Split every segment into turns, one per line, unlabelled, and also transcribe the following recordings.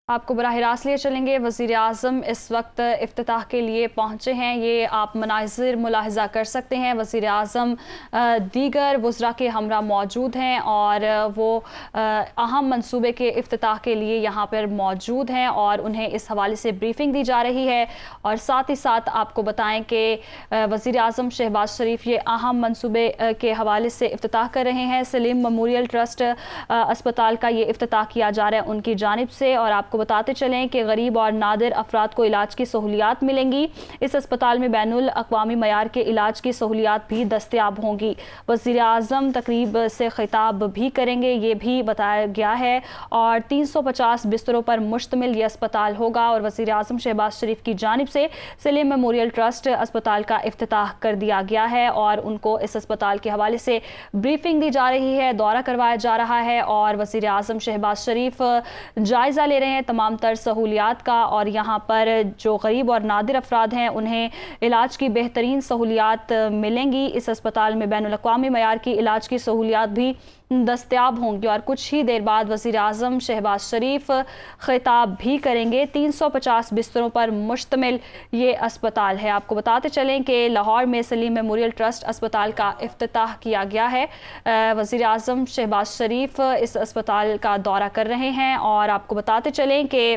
آپ کو براہ راست لیے چلیں گے۔ وزیر اعظم اس وقت افتتاح کے لیے پہنچے ہیں، یہ آپ مناظر ملاحظہ کر سکتے ہیں۔ وزیر اعظم دیگر وزراء کے ہمراہ موجود ہیں اور وہ اہم منصوبے کے افتتاح کے لیے یہاں پر موجود ہیں اور انہیں اس حوالے سے بریفنگ دی جا رہی ہے۔ اور ساتھ ہی ساتھ آپ کو بتائیں کہ وزیر اعظم شہباز شریف یہ اہم منصوبے کے حوالے سے افتتاح کر رہے ہیں۔ سلیم میموریل ٹرسٹ اسپتال کا یہ افتتاح کیا جا رہا ہے ان کی جانب سے، اور آپ کو بتاتے چلیں کہ غریب اور نادر افراد کو علاج کی سہولیات ملیں گی۔ اس اسپتال میں بین الاقوامی معیار کے علاج کی سہولیات بھی دستیاب ہوں گی۔ وزیر اعظم تقریب سے خطاب بھی کریں گے، یہ بھی بتایا گیا ہے، اور 350 بستروں پر مشتمل یہ اسپتال ہوگا۔ اور وزیر اعظم شہباز شریف کی جانب سے سلیم میموریل ٹرسٹ اسپتال کا افتتاح کر دیا گیا ہے اور ان کو اس اسپتال کے حوالے سے بریفنگ دی جا رہی ہے، دورہ کروایا جا رہا ہے، اور وزیر اعظم شہباز شریف جائزہ لے رہے ہیں تمام تر سہولیات کا، اور یہاں پر جو غریب اور نادر افراد ہیں انہیں علاج کی بہترین سہولیات ملیں گی۔ اس اسپتال میں بین الاقوامی معیار کی علاج کی سہولیات بھی دستیاب ہوں گی، اور کچھ ہی دیر بعد وزیر اعظم شہباز شریف خطاب بھی کریں گے۔ 350 بستروں پر مشتمل یہ اسپتال ہے۔ آپ کو بتاتے چلیں کہ لاہور میں سلیم میموریل ٹرسٹ اسپتال کا افتتاح کیا گیا ہے۔ وزیر اعظم شہباز شریف اس اسپتال کا دورہ کر رہے ہیں، اور آپ کو بتاتے چلیں کہ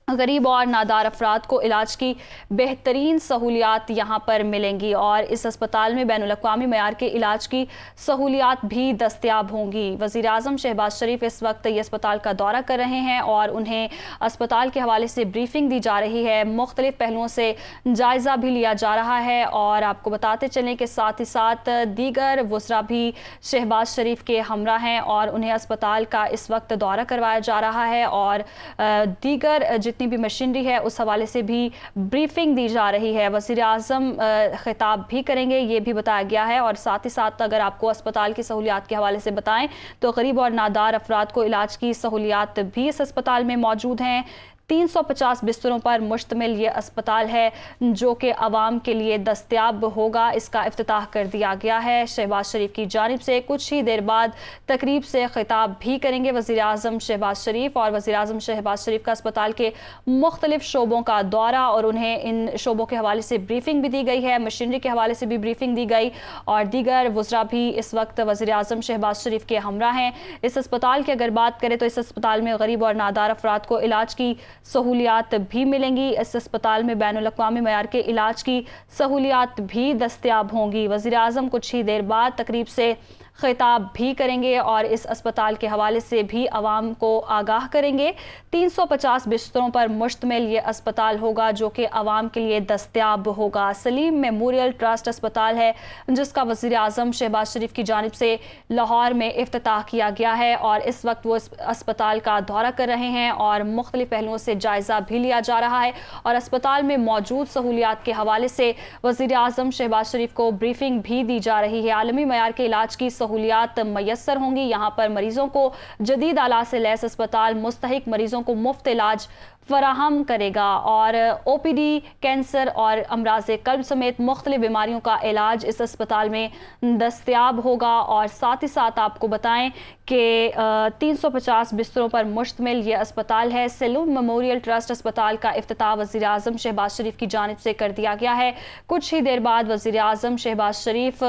غریب اور نادار افراد کو علاج کی بہترین سہولیات یہاں پر ملیں گی، اور اس اسپتال میں بین الاقوامی معیار کے علاج کی سہولیات بھی دستیاب ہوں گی۔ وزیر اعظم شہباز شریف اس وقت یہ اسپتال کا دورہ کر رہے ہیں اور انہیں اسپتال کے حوالے سے بریفنگ دی جا رہی ہے، مختلف پہلوؤں سے جائزہ بھی لیا جا رہا ہے، اور آپ کو بتاتے چلیں کہ ساتھ ہی ساتھ دیگر وزراء بھی شہباز شریف کے ہمراہ ہیں اور انہیں اسپتال کا اس وقت دورہ کروایا جا رہا ہے، اور دیگر جتنی بھی مشینری ہے اس حوالے سے بھی بریفنگ دی جا رہی ہے۔ وزیر اعظم خطاب بھی کریں گے، یہ بھی بتایا گیا ہے، اور ساتھ ہی ساتھ اگر آپ کو اسپتال کی سہولیات کے حوالے سے بتائیں تو غریب اور نادار افراد کو علاج کی سہولیات بھی اس اسپتال میں موجود ہیں۔ 350 بستروں پر مشتمل یہ اسپتال ہے جو کہ عوام کے لیے دستیاب ہوگا۔ اس کا افتتاح کر دیا گیا ہے شہباز شریف کی جانب سے۔ کچھ ہی دیر بعد تقریب سے خطاب بھی کریں گے وزیر اعظم شہباز شریف، اور وزیر اعظم شہباز شریف کا اسپتال کے مختلف شعبوں کا دورہ، اور انہیں ان شعبوں کے حوالے سے بریفنگ بھی دی گئی ہے، مشینری کے حوالے سے بھی بریفنگ دی گئی، اور دیگر وزراء بھی اس وقت وزیر اعظم شہباز شریف کے ہمراہ ہیں۔ اس اسپتال کی اگر بات کریں تو اس اسپتال میں غریب اور نادار افراد کو علاج کی سہولیات بھی ملیں گی۔ اس اسپتال میں بین الاقوامی معیار کے علاج کی سہولیات بھی دستیاب ہوں گی۔ وزیر اعظم کچھ ہی دیر بعد تقریب سے خطاب بھی کریں گے اور اس اسپتال کے حوالے سے بھی عوام کو آگاہ کریں گے۔ 350 بستروں پر مشتمل یہ اسپتال ہوگا جو کہ عوام کے لیے دستیاب ہوگا۔ سلیم میموریل ٹرسٹ اسپتال ہے جس کا وزیر اعظم شہباز شریف کی جانب سے لاہور میں افتتاح کیا گیا ہے، اور اس وقت وہ اسپتال کا دورہ کر رہے ہیں اور مختلف پہلوؤں سے جائزہ بھی لیا جا رہا ہے، اور اسپتال میں موجود سہولیات کے حوالے سے وزیر اعظم شہباز شریف کو بریفنگ بھی دی جا رہی ہے۔ عالمی معیار کے علاج کی سہولیات میسر ہوں گی۔ یہاں پر مریضوں کو جدید آلات سے لیس اسپتال مستحق مریضوں کو مفت علاج فراہم کرے گا، اور او پی ڈی، کینسر اور امراض قلب سمیت مختلف بیماریوں کا علاج اس اسپتال میں دستیاب ہوگا۔ اور ساتھ ہی ساتھ آپ کو بتائیں کہ 350 بستروں پر مشتمل یہ اسپتال ہے۔ سلیم میموریل ٹرسٹ اسپتال کا افتتاح وزیر اعظم شہباز شریف کی جانب سے کر دیا گیا ہے۔ کچھ ہی دیر بعد وزیر اعظم شہباز شریف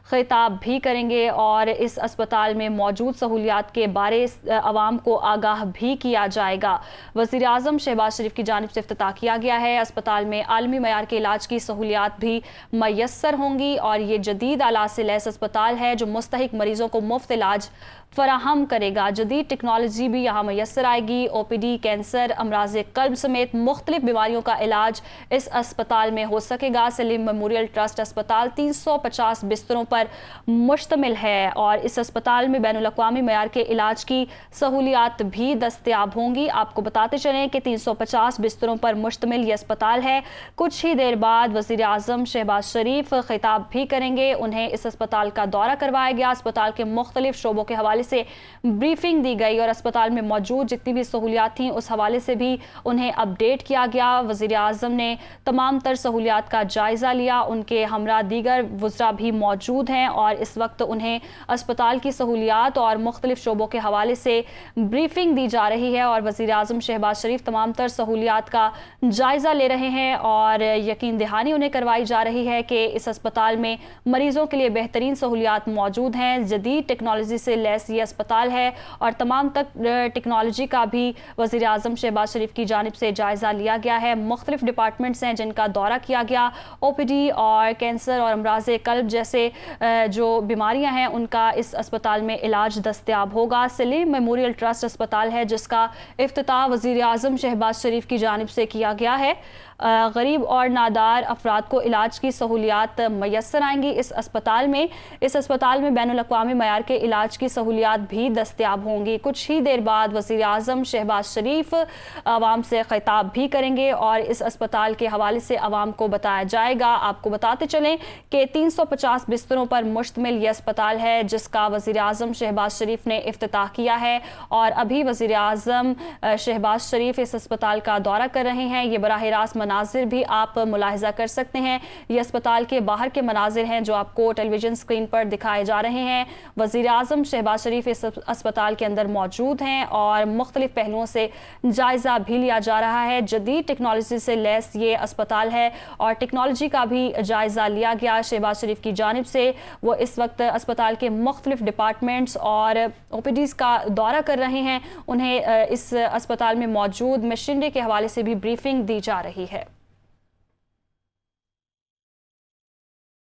خطاب بھی کریں گے اور اس اسپتال میں موجود سہولیات کے بارے عوام کو آگاہ بھی کیا جائے گا۔ وزیر اعظم شہباز شریف کی جانب سے افتتاح کیا گیا ہے۔ اسپتال میں عالمی معیار کے علاج کی سہولیات بھی میسر ہوں گی، اور یہ جدید آلات سے لیس اسپتال ہے جو مستحق مریضوں کو مفت علاج فراہم کرے گا۔ جدید ٹیکنالوجی بھی یہاں میسر آئے گی۔ او پی ڈی، کینسر، امراض قلب سمیت مختلف بیماریوں کا علاج اس اسپتال میں ہو سکے گا۔ سلیم میموریل ٹرسٹ اسپتال 350 بستروں پر مشتمل ہے، اور اس اسپتال میں بین الاقوامی معیار کے علاج کی سہولیات بھی دستیاب ہوں گی۔ آپ کو بتاتے چلیں کہ 350 بستروں پر مشتمل یہ اسپتال ہے۔ کچھ ہی دیر بعد وزیر اعظم شہباز شریف خطاب بھی کریں گے، انہیں اس اسپتال کا دورہ کروایا گیا، اسپتال کے مختلف شعبوں کے حوالے سے بریفنگ دی گئی، اور اسپتال میں موجود جتنی بھی سہولیات تھیں اس حوالے سے بھی انہیں اپڈیٹ کیا گیا۔ وزیر اعظم نے تمام تر سہولیات کا جائزہ لیا، ان کے ہمراہ دیگر وزراء بھی موجود ہیں اور اس وقت انہیں اسپتال کی سہولیات اور مختلف شعبوں کے حوالے سے بریفنگ دی جا رہی ہے اور وزیر اعظم شہباز شریف تمام تر سہولیات کا جائزہ لے رہے ہیں اور یقین دہانی انہیں کروائی جا رہی ہے کہ اس اسپتال میں مریضوں کے لیے بہترین سہولیات موجود ہیں. جدید ٹیکنالوجی سے لیس یہ اسپتال ہے اور تمام تک ٹیکنالوجی کا بھی وزیر اعظم شہباز شریف کی جانب سے جائزہ لیا گیا ہے. مختلف ڈپارٹمنٹس ہیں جن کا دورہ کیا گیا. او پی ڈی اور کینسر اور امراض قلب جیسے جو بیماریاں ہیں ان کا اس اسپتال میں علاج دستیاب ہوگا. سلیم میموریل ٹرسٹ اسپتال ہے جس کا افتتاح وزیر اعظم شہباز شریف کی جانب سے کیا گیا ہے. غریب اور نادار افراد کو علاج کی سہولیات میسر آئیں گی. اس اسپتال میں بین الاقوامی معیار کے علاج کی سہولیات بھی دستیاب ہوں گی. کچھ ہی دیر بعد وزیر اعظم شہباز شریف عوام سے خطاب بھی کریں گے اور اس اسپتال کے حوالے سے عوام کو بتایا جائے گا. آپ کو بتاتے چلیں کہ 350 بستروں پر مشتمل یہ اسپتال ہے جس کا وزیر اعظم شہباز شریف نے افتتاح کیا ہے اور ابھی وزیر اعظم شہباز شریف اس اسپتال کا دورہ کر رہے ہیں. یہ براہ راست مناظر بھی آپ ملاحظہ کر سکتے ہیں. یہ اسپتال کے باہر کے مناظر ہیں جو آپ کو ٹیلی ویژن سکرین پر دکھائے جا رہے ہیں. وزیر اعظم شہباز شریف اس اسپتال کے اندر موجود ہیں اور مختلف پہلوؤں سے جائزہ بھی لیا جا رہا ہے. جدید ٹیکنالوجی سے لیس یہ اسپتال ہے اور ٹیکنالوجی کا بھی جائزہ لیا گیا شہباز شریف کی جانب سے. وہ اس وقت اسپتال کے مختلف ڈپارٹمنٹس اور او پی ڈیز کا دورہ کر رہے ہیں. انہیں اس اسپتال میں موجود مشینری کے حوالے سے بھی بریفنگ دی جا رہی ہے.